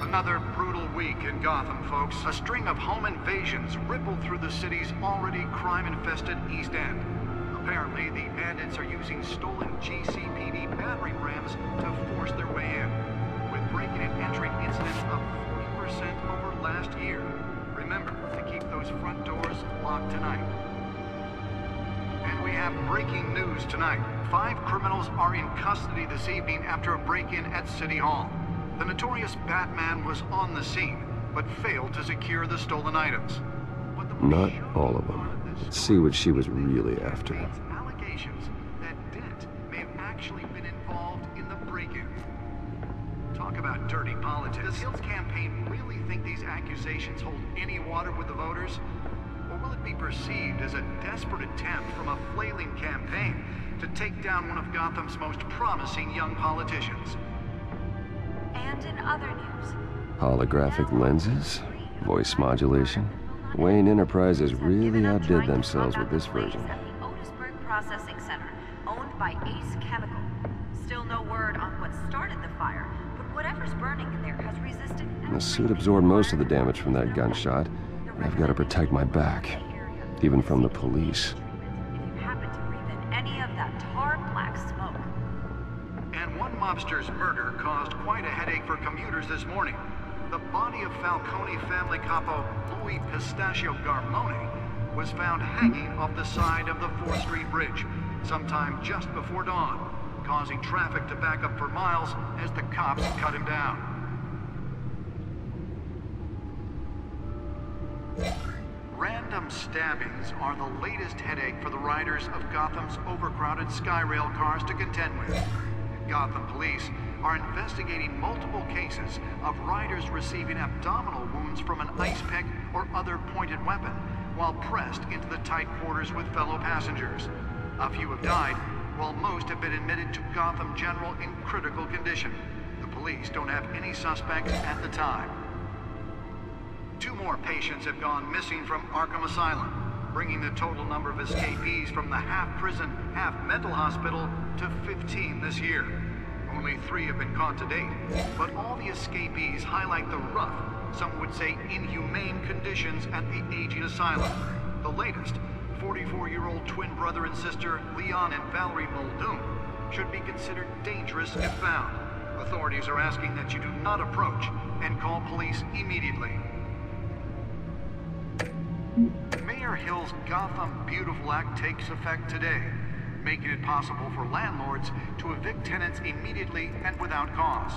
Another brutal week in Gotham, folks. A string of home invasions rippled through the city's already crime-infested East End. Apparently, the bandits are using stolen GCPD battering rams to force their way in, with breaking and entering incidents up 40% over last year. Remember to keep those front doors locked tonight. And we have breaking news tonight. 5 criminals are in custody this evening after a break-in at City Hall. The notorious Batman was on the scene, but failed to secure the stolen items. Not all of them. Let's see what she was really after. Allegations that Dent may have actually been involved in the break-in. Talk about dirty politics. Does Hill's campaign really think these accusations hold any water with the voters? Or will it be perceived as a desperate attempt from a flailing campaign to take down one of Gotham's most promising young politicians? And in other news, Holographic lenses? Voice modulation? Wayne Enterprises really outdid themselves with this version. At the Otisburg Processing Center, owned by Ace Chemical. Still no word on what started the fire, but whatever's burning in there has resisted. The suit absorbed most of the damage from that gunshot. I've got to protect my back, even from the police. If you happen to breathe in any of that tar black smoke. And one mobster's murder caused quite a headache for commuters this morning. The body of Falcone family capo Louis Pistachio Garmone was found hanging off the side of the 4th Street Bridge sometime just before dawn, causing traffic to back up for miles as the cops cut him down. Random stabbings are the latest headache for the riders of Gotham's overcrowded Skyrail cars to contend with. Gotham police are investigating multiple cases of riders receiving abdominal wounds from an ice pick or other pointed weapon while pressed into the tight quarters with fellow passengers. A few have died, while most have been admitted to Gotham General in critical condition. The police don't have any suspects at the time. 2 more patients have gone missing from Arkham Asylum, bringing the total number of escapees from the half-prison, half-mental hospital to 15 this year. Only 3 have been caught to date, but all the escapees highlight the rough, some would say inhumane conditions at the aging asylum. The latest, 44-year-old twin brother and sister Leon and Valerie Muldoon, should be considered dangerous if found. Authorities are asking that you do not approach and call police immediately. Mayor Hill's Gotham Beautiful Act takes effect today, making it possible for landlords to evict tenants immediately and without cause.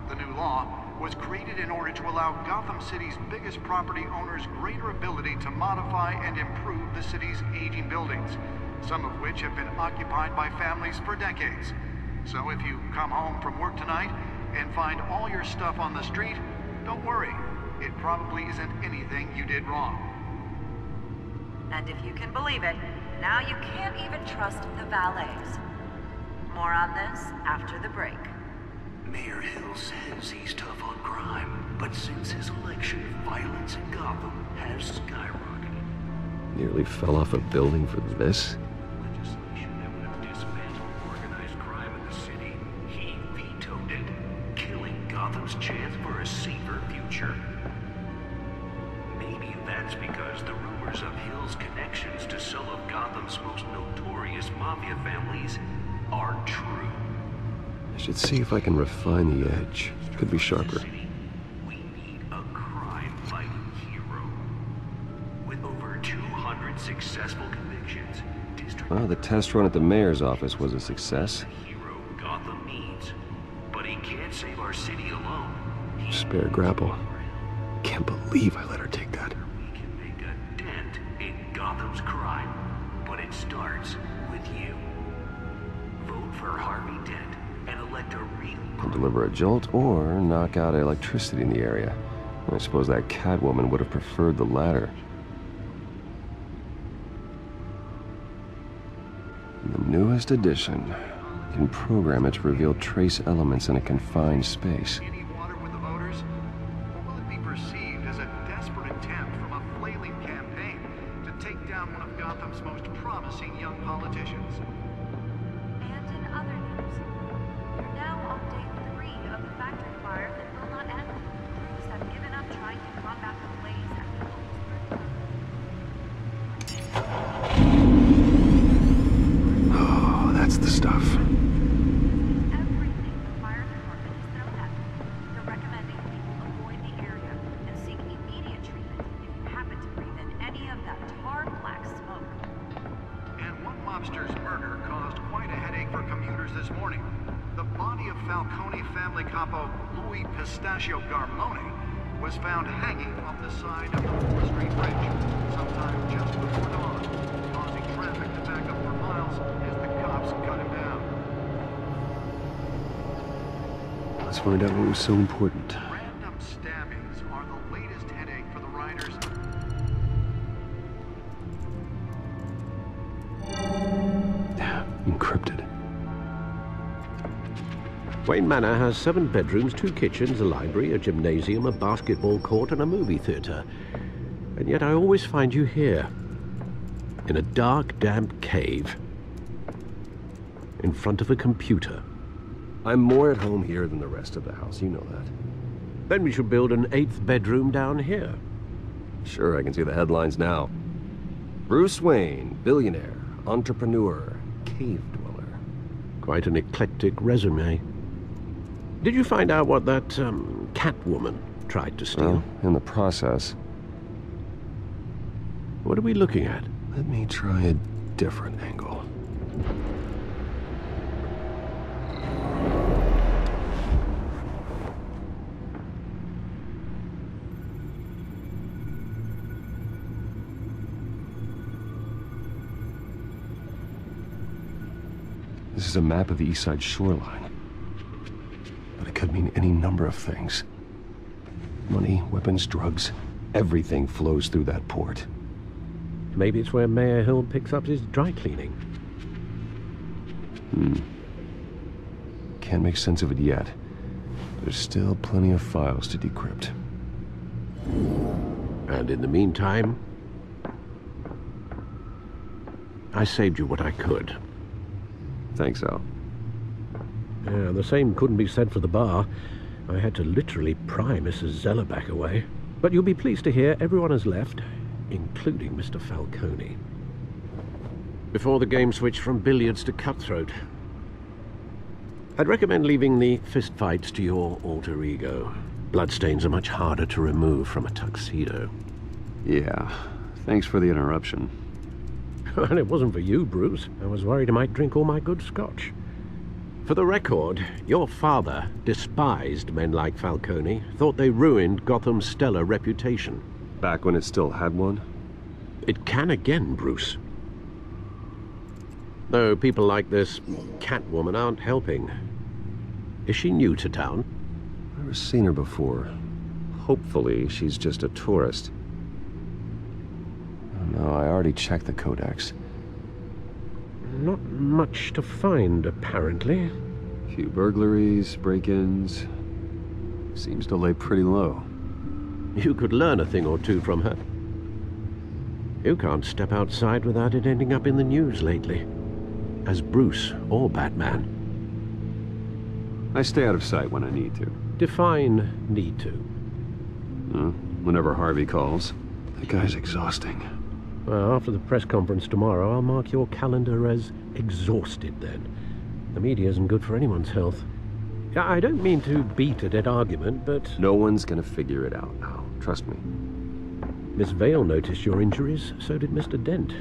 The new law was created in order to allow Gotham City's biggest property owners greater ability to modify and improve the city's aging buildings, some of which have been occupied by families for decades. So if you come home from work tonight and find all your stuff on the street, don't worry. It probably isn't anything you did wrong. And if you can believe it, now you can't even trust the valets. More on this after the break. Mayor Hill says he's tough on crime, but since his election, violence in Gotham has skyrocketed. Nearly fell off a building for this? Legislation that would have dismantled organized crime in the city, he vetoed it, killing Gotham's chance for a safer future. Maybe that's because the rumors of Hill's connections to some of Gotham's most notorious mafia families are true. I should see if I can refine the edge. Could be sharper. We need a crime-fighting hero. With over 200 successful convictions, District... Well, the test run at the mayor's office was a success. The hero Gotham needs. But he can't save our city alone. Spare grapple. Can't believe I let her take that. We can make a dent in Gotham's crime, but it starts with you. Vote for Harvey Dent and elect a real... Can deliver a jolt or knock out electricity in the area. I suppose that Catwoman would have preferred the latter. The newest edition. You can program it to reveal trace elements in a confined space. Any water with the voters? Or will it be perceived as a desperate attempt from a flailing campaign to take down one of Gotham's most promising young politicians? And in other news, we're now on day 3 of the factory fire that will not end. Crews Falcone family capo Louis Pistachio Garmone was found hanging off the side of the 4th Street Bridge sometime just before dawn, causing traffic to back up for miles as the cops cut him down. Let's find out what was so important. Random stabbings are the latest headache for the riders. Encrypted. Wayne Manor has 7 bedrooms, 2 kitchens, a library, a gymnasium, a basketball court, and a movie theater. And yet I always find you here, in a dark, damp cave, in front of a computer. I'm more at home here than the rest of the house, you know that. Then we should build an 8th bedroom down here. Sure, I can see the headlines now. Bruce Wayne, billionaire, entrepreneur, cave dweller. Quite an eclectic resume. Did you find out what that, Catwoman tried to steal? Well, in the process. What are we looking at? Let me try a different angle. This is a map of the East Side shoreline. But it could mean any number of things. Money, weapons, drugs, everything flows through that port. Maybe it's where Mayor Hill picks up his dry cleaning. Can't make sense of it yet. There's still plenty of files to decrypt. And in the meantime, I saved you what I could. Thanks, Al. Yeah, the same couldn't be said for the bar. I had to literally pry Mrs. Zellerback away. But you'll be pleased to hear everyone has left, including Mr. Falcone. Before the game switched from billiards to cutthroat. I'd recommend leaving the fistfights to your alter ego. Bloodstains are much harder to remove from a tuxedo. Yeah, thanks for the interruption. And it wasn't for you, Bruce. I was worried I might drink all my good scotch. For the record, your father despised men like Falcone, thought they ruined Gotham's stellar reputation. Back when it still had one? It can again, Bruce. Though people like this Catwoman aren't helping. Is she new to town? Never seen her before. Hopefully, she's just a tourist. Oh, no, I already checked the codex. Not much to find, apparently. Few burglaries, break-ins. Seems to lay pretty low. You could learn a thing or two from her. You can't step outside without it ending up in the news lately. As Bruce or Batman. I stay out of sight when I need to. Define need to. Whenever Harvey calls. That guy's exhausting. Well, after the press conference tomorrow, I'll mark your calendar as exhausted then. The media isn't good for anyone's health. I don't mean to beat a dead argument, but... No one's gonna figure it out now. Trust me. Miss Vale noticed your injuries, so did Mr. Dent.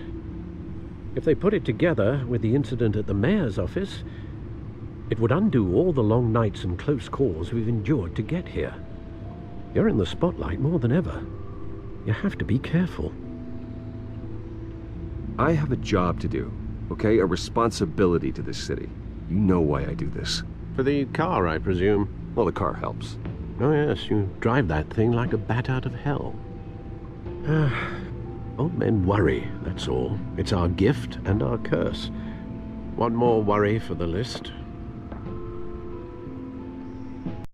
If they put it together with the incident at the mayor's office, it would undo all the long nights and close calls we've endured to get here. You're in the spotlight more than ever. You have to be careful. I have a job to do, okay? A responsibility to this city. You know why I do this. For the car, I presume. Well, the car helps. Oh yes, you drive that thing like a bat out of hell. Old men worry, that's all. It's our gift and our curse. One more worry for the list.